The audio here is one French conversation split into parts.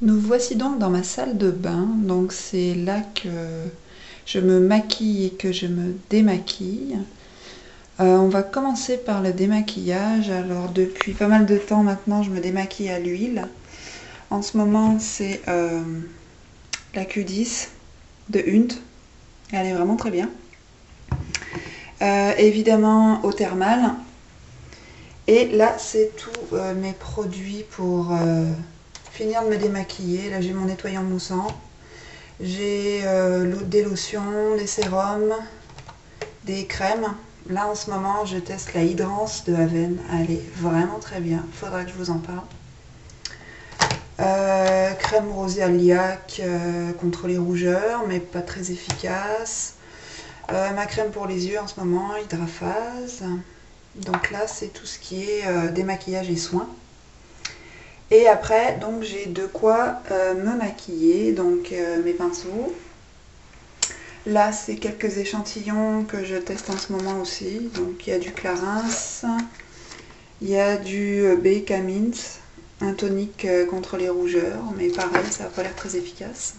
Nous voici donc dans ma salle de bain, donc c'est là que je me maquille et que je me démaquille. On va commencer par le démaquillage. Alors depuis pas mal de temps maintenant je me démaquille à l'huile. En ce moment c'est la Q10 de Hunt, elle est vraiment très bien. Évidemment au thermal. Et là c'est tous mes produits pour finir de me démaquiller. Là j'ai mon nettoyant moussant, j'ai des lotions, des sérums, des crèmes. Là en ce moment je teste la Hydrance de Haven, elle est vraiment très bien, il faudra que je vous en parle. Crème rosée à l'IAC contre les rougeurs mais pas très efficace. Ma crème pour les yeux en ce moment, Hydraphase. Donc là c'est tout ce qui est démaquillage et soins. Et après, donc j'ai de quoi me maquiller, donc mes pinceaux. Là, c'est quelques échantillons que je teste en ce moment aussi. Donc il y a du Clarins, il y a du BK Mint, un tonique contre les rougeurs, mais pareil, ça n'a pas l'air très efficace.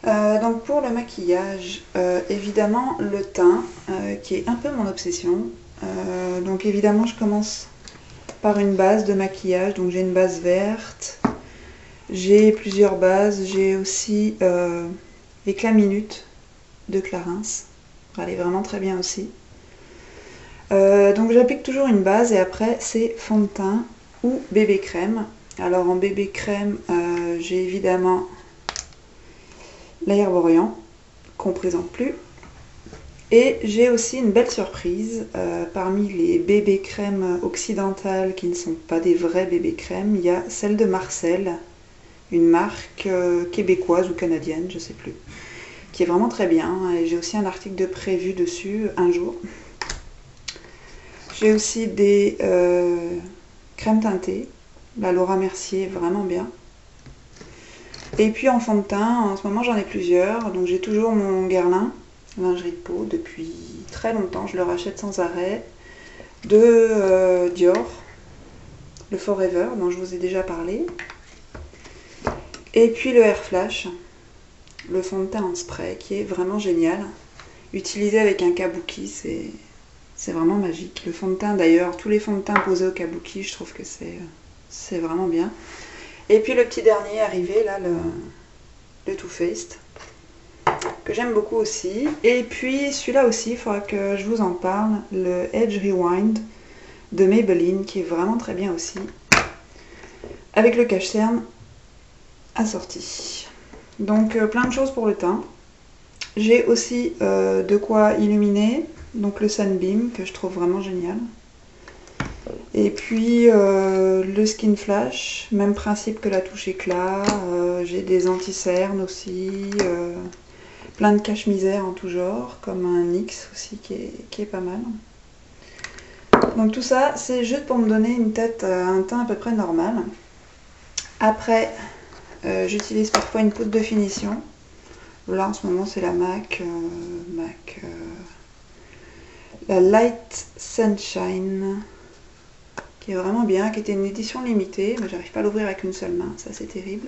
Donc pour le maquillage, évidemment le teint, qui est un peu mon obsession. Donc évidemment, je commence par une base de maquillage, donc j'ai une base verte, j'ai plusieurs bases, j'ai aussi Éclat Minute de Clarins, elle est vraiment très bien aussi. Donc j'applique toujours une base et après c'est fond de teint ou bébé crème. Alors en bébé crème, j'ai évidemment l'Herborian qu'on ne présente plus. Et j'ai aussi une belle surprise, parmi les bébés crèmes occidentales qui ne sont pas des vrais bébés crèmes, il y a celle de Marcel, une marque québécoise ou canadienne, je ne sais plus, qui est vraiment très bien. Et j'ai aussi un article de prévu dessus un jour. J'ai aussi des crèmes teintées, la Laura Mercier, vraiment bien. Et puis en fond de teint, en ce moment j'en ai plusieurs, donc j'ai toujours mon Guerlain lingerie de peau depuis très longtemps, je le rachète sans arrêt, de Dior, le Forever dont je vous ai déjà parlé, et puis le Air Flash, le fond de teint en spray qui est vraiment génial, utilisé avec un kabuki, c'est vraiment magique. Le fond de teint d'ailleurs, tous les fonds de teint posés au kabuki, je trouve que c'est vraiment bien. Et puis le petit dernier arrivé là, le Too Faced, que j'aime beaucoup aussi. Et puis celui-là aussi, il faudra que je vous en parle, le Edge Rewind de Maybelline, qui est vraiment très bien aussi, avec le cache-cerne assorti. Donc plein de choses pour le teint. J'ai aussi de quoi illuminer, donc le Sunbeam, que je trouve vraiment génial. Et puis le Skin Flash, même principe que la touche éclat. J'ai des anti-cernes aussi, plein de cache-misère en tout genre, comme un NYX aussi qui est pas mal. Donc tout ça, c'est juste pour me donner une tête, un teint à peu près normal. Après, j'utilise parfois une poudre de finition. Là en ce moment c'est la MAC, la Light Sunshine, qui est vraiment bien, qui était une édition limitée, mais j'arrive pas à l'ouvrir avec une seule main, ça c'est terrible.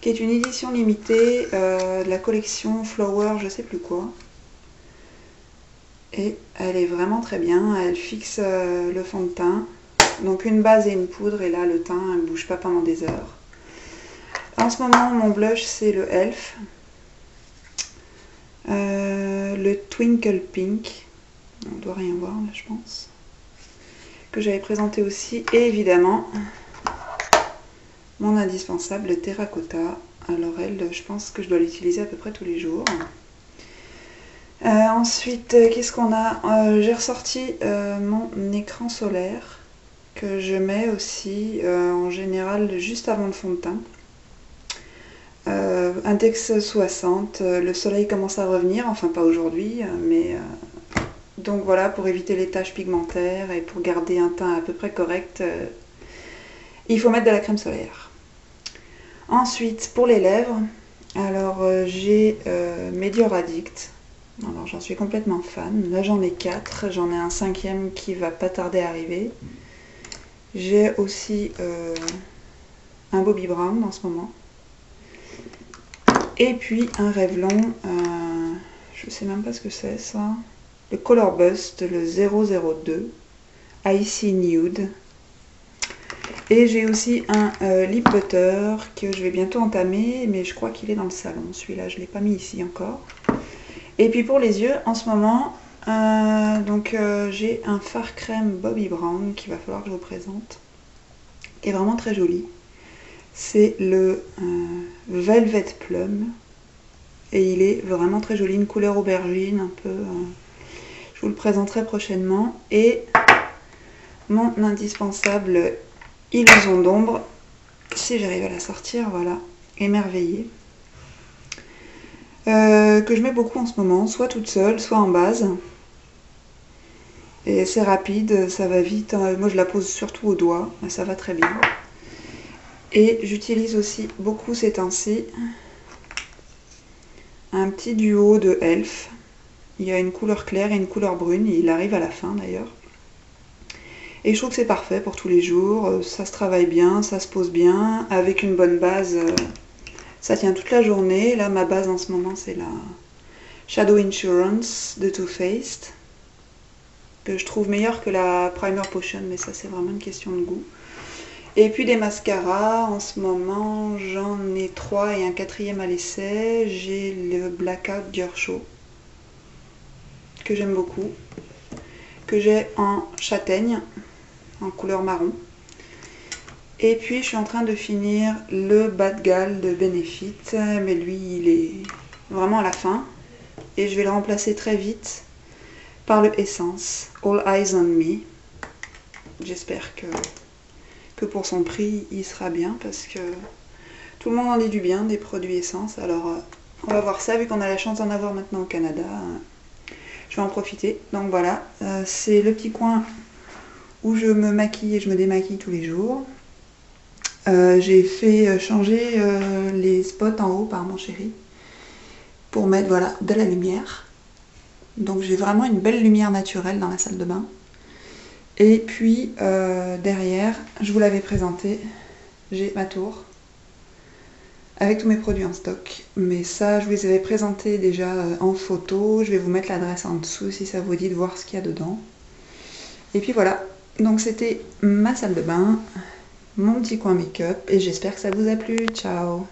Qui est une édition limitée de la collection Flower, je sais plus quoi. Et elle est vraiment très bien, elle fixe le fond de teint. Donc une base et une poudre, et là le teint ne bouge pas pendant des heures. En ce moment, mon blush c'est le Elf. Le Twinkle Pink. On doit rien voir là, je pense. Que j'avais présenté aussi. Et évidemment, mon indispensable, le Terracotta. Alors elle, je pense que je dois l'utiliser à peu près tous les jours. Ensuite, qu'est-ce qu'on a? J'ai ressorti mon écran solaire que je mets aussi en général juste avant le fond de teint. Index 60, le soleil commence à revenir, enfin pas aujourd'hui, mais donc voilà, pour éviter les taches pigmentaires et pour garder un teint à peu près correct, il faut mettre de la crème solaire. Ensuite, pour les lèvres, alors j'ai Medior Addict. Alors j'en suis complètement fan. Là j'en ai 4, j'en ai un 5e qui va pas tarder à arriver. J'ai aussi un Bobbi Brown en ce moment. Et puis un Revlon, je sais même pas ce que c'est ça. Le Color Bust, le 002, Icy Nude. Et j'ai aussi un lip butter que je vais bientôt entamer, mais je crois qu'il est dans le salon. Celui-là, je ne l'ai pas mis ici encore. Et puis pour les yeux, en ce moment, j'ai un fard crème Bobbi Brown qu'il va falloir que je vous présente. Qui est vraiment très joli. C'est le Velvet Plum. Et il est vraiment très joli, une couleur aubergine, un peu... je vous le présenterai prochainement. Et mon indispensable illusion d'ombre, si j'arrive à la sortir, voilà, émerveillée. Que je mets beaucoup en ce moment, soit toute seule, soit en base. Et c'est rapide, ça va vite. Moi je la pose surtout au doigt, mais ça va très bien. Et j'utilise aussi beaucoup ces temps-ci un petit duo de Elf. Il y a une couleur claire et une couleur brune, il arrive à la fin d'ailleurs. Et je trouve que c'est parfait pour tous les jours, ça se travaille bien, ça se pose bien, avec une bonne base, ça tient toute la journée. Là ma base en ce moment c'est la Shadow Insurance de Too Faced, que je trouve meilleure que la Primer Potion, mais ça c'est vraiment une question de goût. Et puis des mascaras, en ce moment j'en ai 3 et un 4e à l'essai. J'ai le Blackout Dior Show, que j'aime beaucoup, que j'ai en châtaigne, en couleur marron. Et puis je suis en train de finir le Bad Gal de Benefit, mais lui il est vraiment à la fin. Et je vais le remplacer très vite par le Essence All Eyes on Me. J'espère que pour son prix il sera bien, parce que tout le monde en dit du bien des produits Essence. Alors on va voir ça, vu qu'on a la chance d'en avoir maintenant au Canada. Je vais en profiter. Donc voilà, c'est le petit coin où je me maquille et je me démaquille tous les jours. J'ai fait changer les spots en haut par mon chéri pour mettre voilà, de la lumière. Donc j'ai vraiment une belle lumière naturelle dans la salle de bain. Et puis derrière, je vous l'avais présenté, j'ai ma tour avec tous mes produits en stock. Mais ça, je vous les avais présentés déjà en photo. Je vais vous mettre l'adresse en dessous si ça vous dit de voir ce qu'il y a dedans. Et puis voilà, donc c'était ma salle de bain, mon petit coin make-up, et j'espère que ça vous a plu. Ciao!